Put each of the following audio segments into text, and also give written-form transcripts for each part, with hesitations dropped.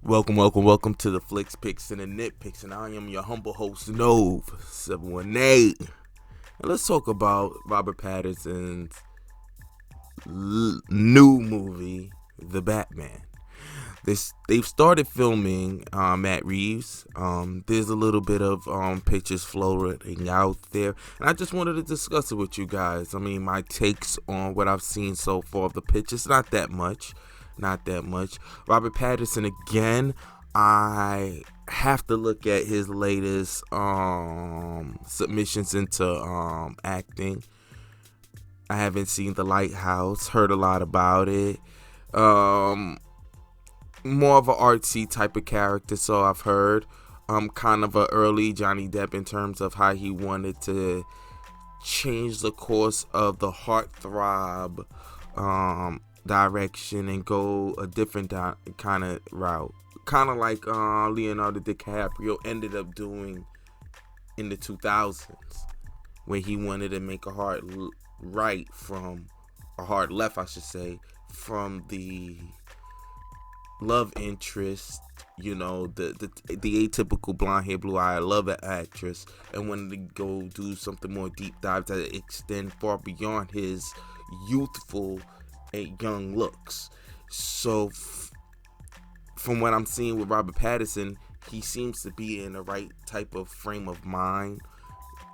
Welcome to the Flicks Picks and the Nitpicks, and I am your humble host, Nove718. And let's talk about Robert Patterson's new movie, The Batman. They've started filming Matt Reeves. There's a little bit of pictures floating out there, and I just wanted to discuss it with you guys. I mean, my takes on what I've seen so far of the pictures, not that much. Robert Patterson again. I have to look at his latest submissions into acting. I haven't seen The Lighthouse. Heard a lot about it. More of an artsy type of character, so I've heard. Kind of a early Johnny Depp in terms of how he wanted to change the course of the heartthrob direction and go a different kind of route, kind of like Leonardo DiCaprio ended up doing in the 2000s, where he wanted to make a hard right from a hard left, I should say, from the love interest, the atypical blonde hair, blue eye love actress, and wanted to go do something more deep dive to extend far beyond his youthful young looks. So from what I'm seeing with Robert Patterson, he seems to be in the right type of frame of mind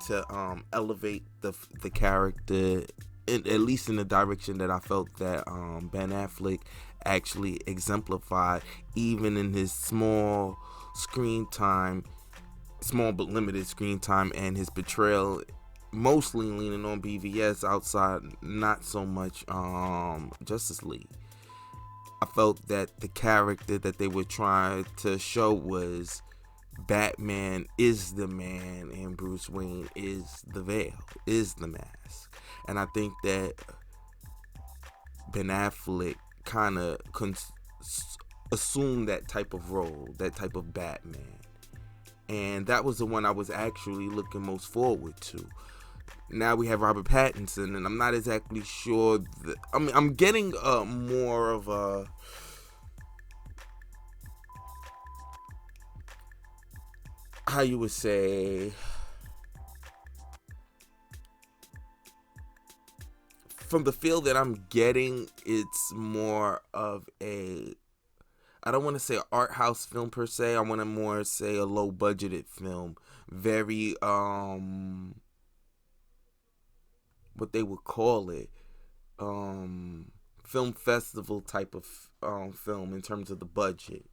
to elevate the character, at least in the direction that I felt that Ben Affleck actually exemplified, even in his small but limited screen time, and his portrayal mostly leaning on BVS, outside not so much Justice League. I felt that the character that they were trying to show was Batman is the man and Bruce Wayne is the veil, is the mask. And I think that Ben Affleck kind of assumed that type of role, that type of Batman. And that was the one I was actually looking most forward to. Now we have Robert Pattinson, and I'm not exactly sure. I'm getting more of a how you would say, from the feel that I'm getting, it's more of a, I don't want to say art house film per se. I want to more say a low budgeted film. Very what they would call it, film festival type of film in terms of the budget.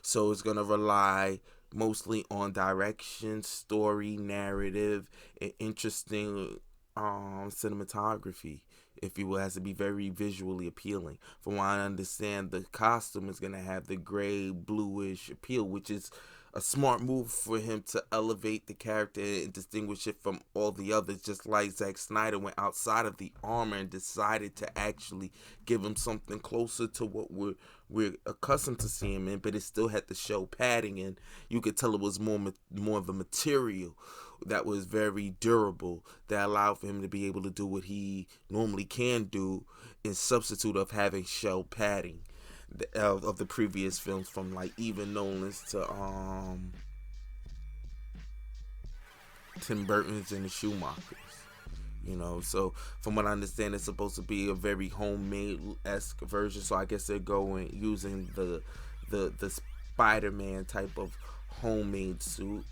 So it's gonna rely mostly on direction, story, narrative, and interesting cinematography, if you will. It has to be very visually appealing. From what I understand, the costume is gonna have the gray bluish appeal, which is a smart move for him to elevate the character and distinguish it from all the others, just like Zack Snyder went outside of the armor and decided to actually give him something closer to what we're accustomed to seeing him in, but it still had to show padding, and you could tell it was more of a material that was very durable, that allowed for him to be able to do what he normally can do in substitute of having shell padding of the previous films, from like even Nolan's to Tim Burton's and the Schumachers. So from what I understand, it's supposed to be a very homemade-esque version. So I guess they're going using the Spider-Man type of homemade suit.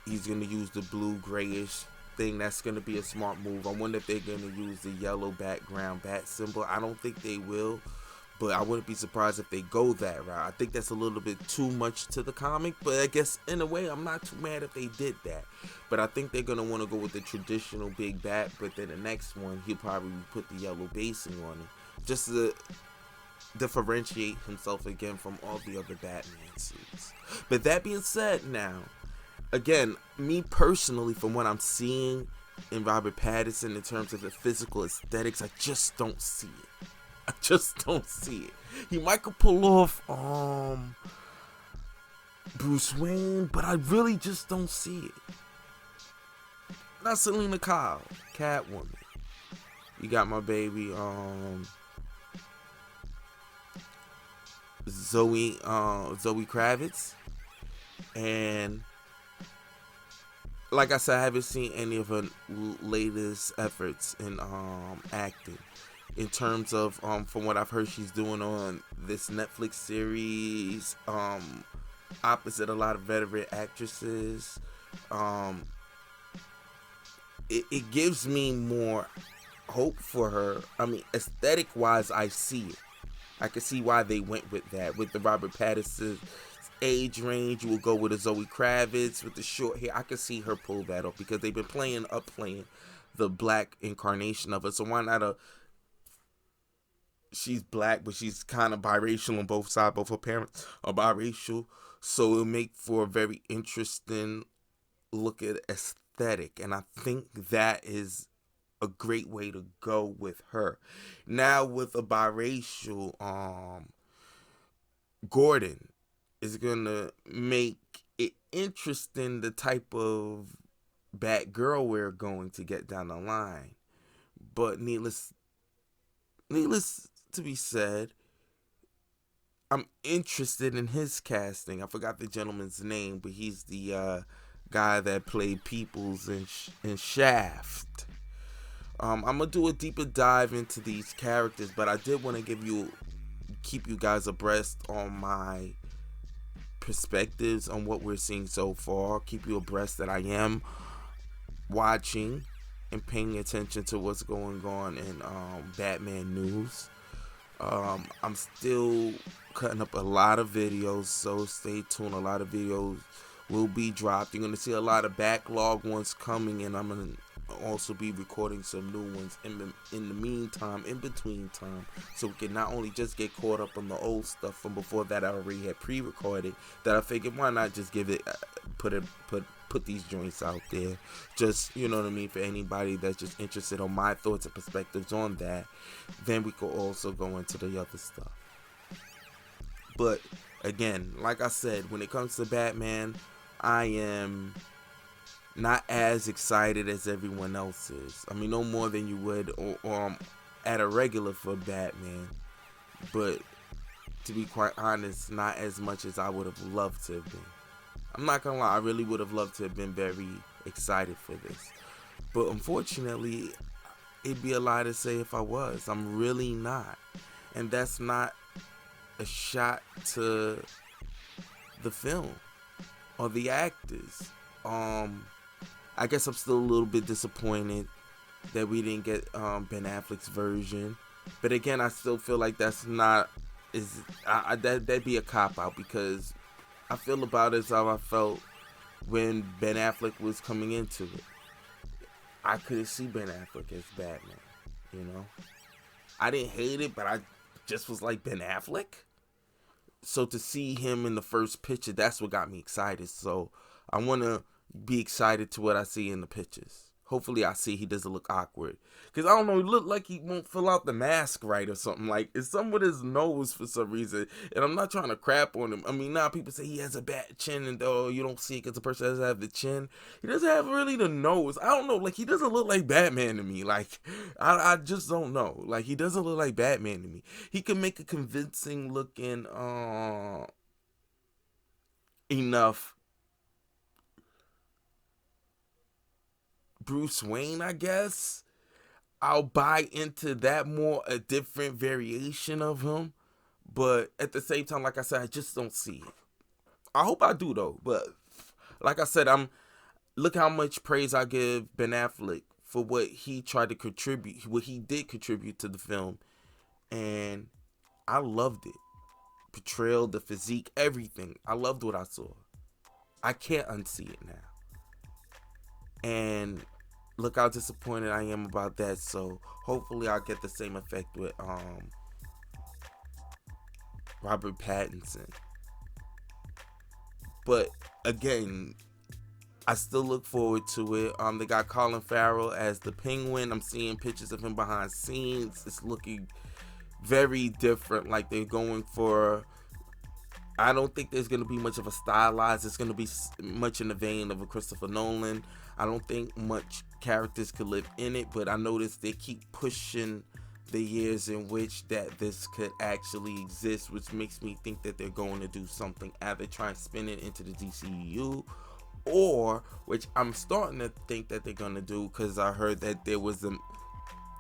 He's gonna use the blue grayish thing. That's gonna be a smart move. I wonder if they're gonna use the yellow background bat symbol. I don't think they will, but I wouldn't be surprised if they go that route. I think that's a little bit too much to the comic, but I guess in a way I'm not too mad if they did that. But I think they're gonna want to go with the traditional big bat, but then the next one he'll probably put the yellow basing on it, just to differentiate himself again from all the other Batman suits. But that being said, now again, me personally, from what I'm seeing in Robert Patterson in terms of the physical aesthetics, I just don't see it. He might could pull off Bruce Wayne, but I really just don't see it. Not Selena Kyle, Catwoman. You got my baby Zoe Kravitz, and like I said, I haven't seen any of her latest efforts in acting. In terms of from what I've heard, she's doing on this Netflix series, opposite a lot of veteran actresses. Um, it gives me more hope for her. I mean, aesthetic wise, I see it. I can see why they went with that. With the Robert Patterson age range, you will go with a Zoe Kravitz with the short hair. I can see her pull that off because they've been playing the black incarnation of her. So why not she's black, but she's kind of biracial on both sides. Both her parents are biracial. So it'll make for a very interesting look at aesthetic. And I think that is a great way to go with her. Now with a biracial Gordon is gonna make it interesting the type of bad girl we're going to get down the line. But needless to be said, I'm interested in his casting. I forgot the gentleman's name, but he's the guy that played Peoples in Shaft. I'm gonna do a deeper dive into these characters, but I did want to keep you guys abreast on my perspectives on what we're seeing so far. Keep you abreast that I am watching and paying attention to what's going on in Batman news. I'm still cutting up a lot of videos, so stay tuned. A lot of videos will be dropped. You're going to see a lot of backlog ones coming, and I'm going to also be recording some new ones in the meantime, in between time, so we can not only just get caught up on the old stuff from before that I already had pre-recorded, that I figured why not just give it, put these joints out there, just, you know what I mean, for anybody that's just interested on my thoughts and perspectives on that. Then we could also go into the other stuff. But again, like I said, when it comes to Batman, I am not as excited as everyone else is. I mean, no more than you would or at a regular for Batman. But to be quite honest, not as much as I would have loved to have been. I'm not gonna lie, I really would have loved to have been very excited for this. But unfortunately, it'd be a lie to say if I was. I'm really not. And that's not a shot to the film or the actors. I guess I'm still a little bit disappointed that we didn't get Ben Affleck's version. But again, I still feel like that's not that'd be a cop out, because I feel about it as how I felt when Ben Affleck was coming into it. I couldn't see Ben Affleck as Batman, you know. I didn't hate it, but I just was like, Ben Affleck? So to see him in the first picture, that's what got me excited. So I want to be excited to what I see in the pictures. Hopefully I see he doesn't look awkward. Because I don't know, he look like he won't fill out the mask right or something. Like, it's something with his nose for some reason. And I'm not trying to crap on him. I mean, now people say he has a bad chin and you don't see it because the person doesn't have the chin. He doesn't have really the nose. I don't know. Like, he doesn't look like Batman to me. Like, I just don't know. Like, he doesn't look like Batman to me. He can make a convincing looking enough Bruce Wayne, I guess. I'll buy into that more, a different variation of him. But at the same time, like I said, I just don't see it. I hope I do though. But like I said, look how much praise I give Ben Affleck for what he tried to contribute, what he did contribute to the film. And I loved it. Portrayal, the physique, everything. I loved what I saw. I can't unsee it now. And look how disappointed I am about that. So hopefully I'll get the same effect with Robert Pattinson. But again, I still look forward to it. They got Collin Farrel as the Penguin. I'm seeing pictures of him behind scenes. It's looking very different. Like they're going for, I don't think there's going to be much of a stylized. It's going to be much in the vein of a Christopher Nolan. I don't think much characters could live in it, but I noticed they keep pushing the years in which that this could actually exist, which makes me think that they're going to do something, either try and spin it into the DCU, or, which I'm starting to think that they're going to do, because I heard that there was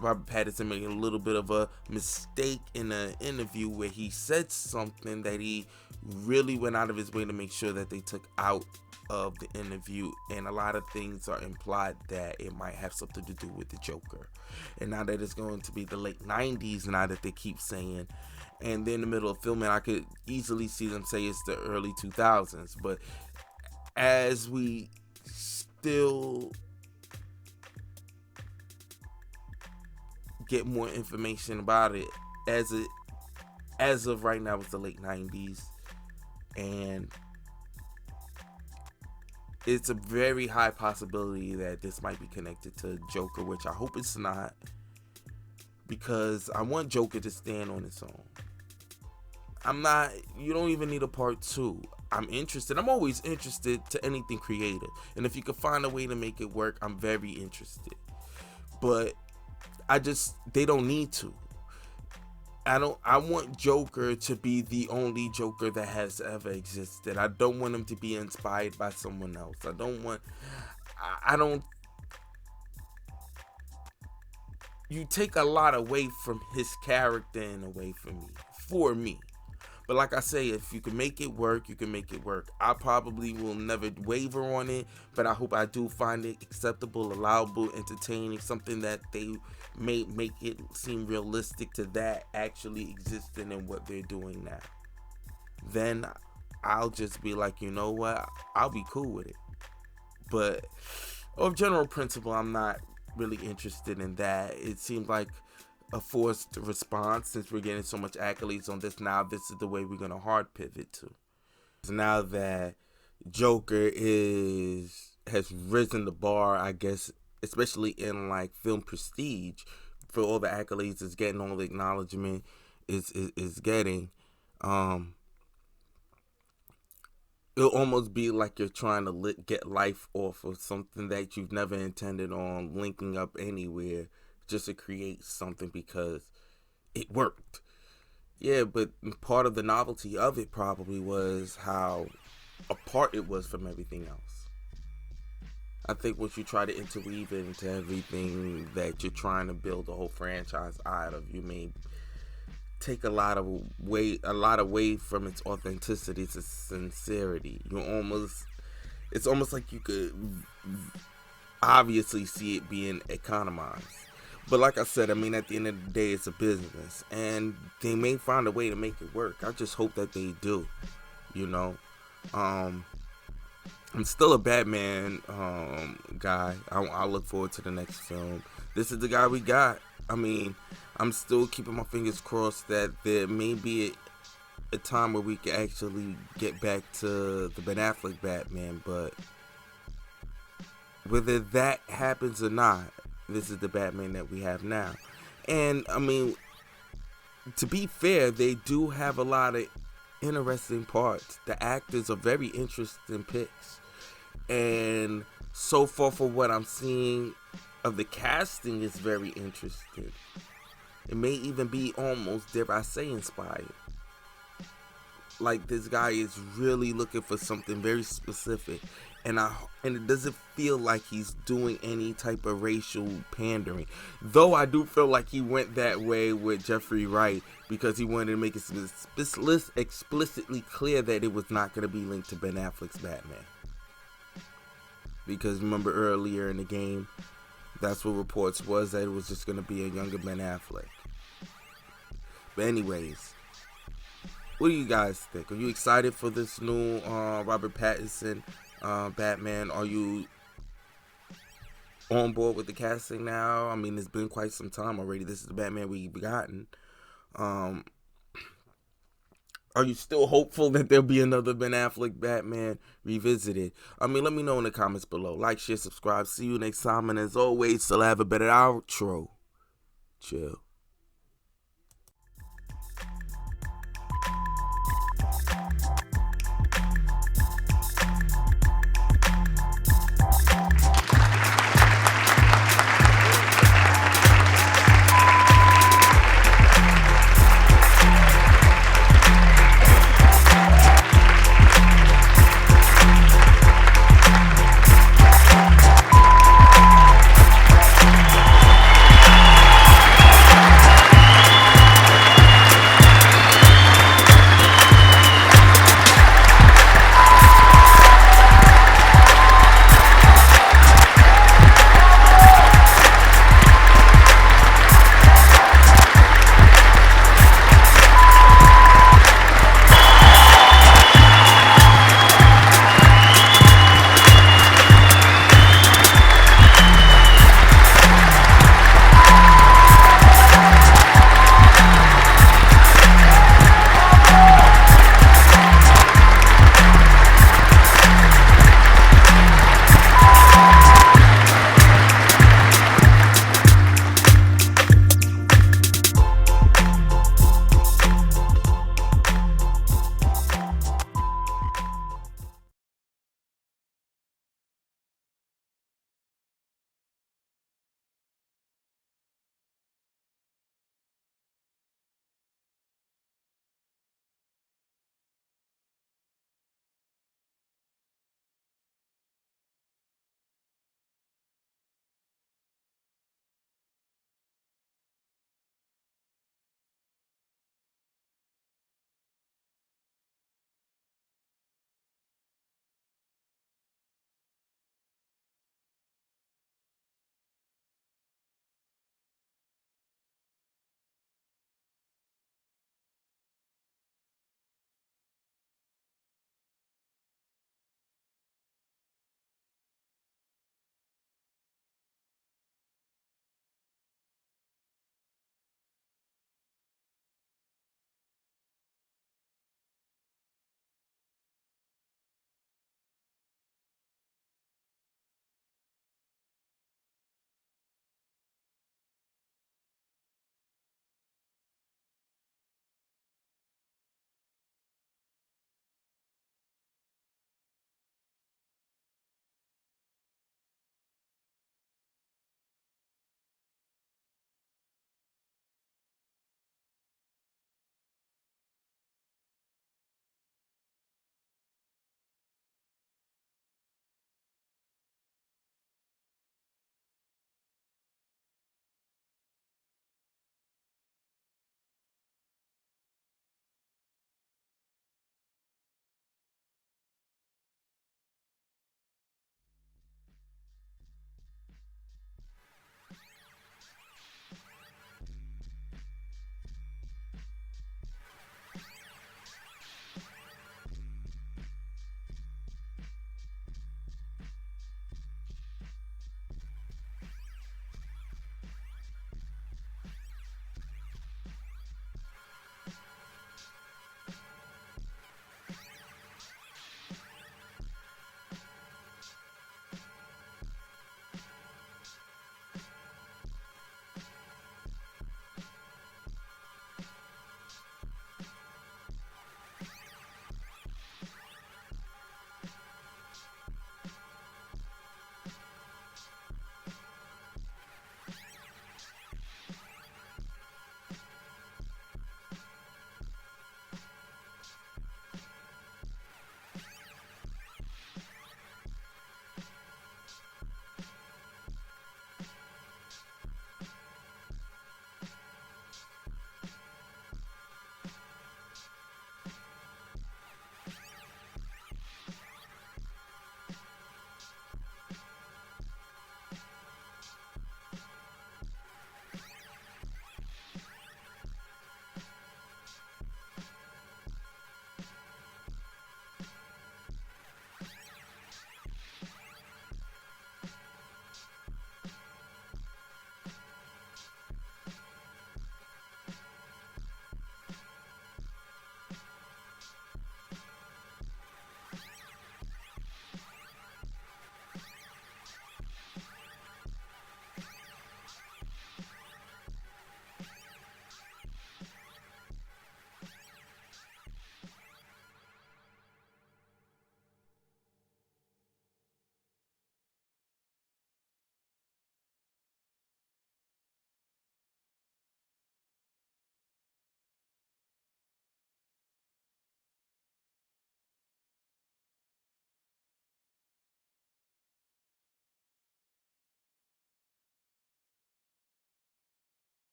Robert Patterson making a little bit of a mistake in an interview where he said something that he really went out of his way to make sure that they took out of the interview, and a lot of things are implied that it might have something to do with the Joker. And now that it's going to be the late 90s, now that they keep saying, and then in the middle of filming, I could easily see them say it's the early 2000s. But as we still get more information about it, as of right now, it's the late 90s, and it's a very high possibility that this might be connected to Joker, which I hope it's not, because I want Joker to stand on its own. You don't even need a part 2. I'm interested. I'm always interested to anything creative, and if you can find a way to make it work, I'm very interested. But they don't need to. I want Joker to be the only Joker that has ever existed. I don't want him to be inspired by someone else. You take a lot away from his character and away from me, for me. But like I say, if you can make it work, you can make it work. I probably will never waver on it, but I hope I do find it acceptable, allowable, entertaining, something that they may make it seem realistic to that actually existing in what they're doing now. Then I'll just be like, you know what, I'll be cool with it. But of general principle, I'm not really interested in that. It seems like a forced response since we're getting so much accolades on this. Now this is the way we're going to hard pivot to. So now that Joker has risen the bar, I guess, especially in like film prestige, for all the accolades it's getting, all the acknowledgement is getting, it'll almost be like you're trying to get life off of something that you've never intended on linking up anywhere, just to create something because it worked. Yeah, but part of the novelty of it probably was how apart it was from everything else. I think once you try to interweave it into everything that you're trying to build the whole franchise out of, you may take a lot away from its authenticity, its sincerity. It's almost like you could obviously see it being economized. But like I said, I mean, at the end of the day, it's a business, and they may find a way to make it work. I just hope that they do, you know. I'm still a Batman guy. I look forward to the next film. This is the guy we got. I mean, I'm still keeping my fingers crossed that there may be a time where we can actually get back to the Ben Affleck Batman, but whether that happens or not, this is the Batman that we have now. And I mean, to be fair, they do have a lot of interesting parts. The actors are very interesting picks, and so far for what I'm seeing of the casting is very interesting. It may even be almost, dare I say, inspired. Like, this guy is really looking for something very specific, and it doesn't feel like he's doing any type of racial pandering. Though I do feel like he went that way with Jeffrey Wright because he wanted to make it explicitly clear that it was not going to be linked to Ben Affleck's Batman. Because remember earlier in the game, that's what reports was, that it was just going to be a younger Ben Affleck. But anyways, what do you guys think? Are you excited for this new Robert Pattinson Batman? Are you on board with the casting now? I mean, it's been quite some time already. This is the Batman we've gotten. Are you still hopeful that there'll be another Ben Affleck Batman revisited? I mean, let me know in the comments below. Like, share, subscribe. See you next time. And as always, still have a better outro. Chill.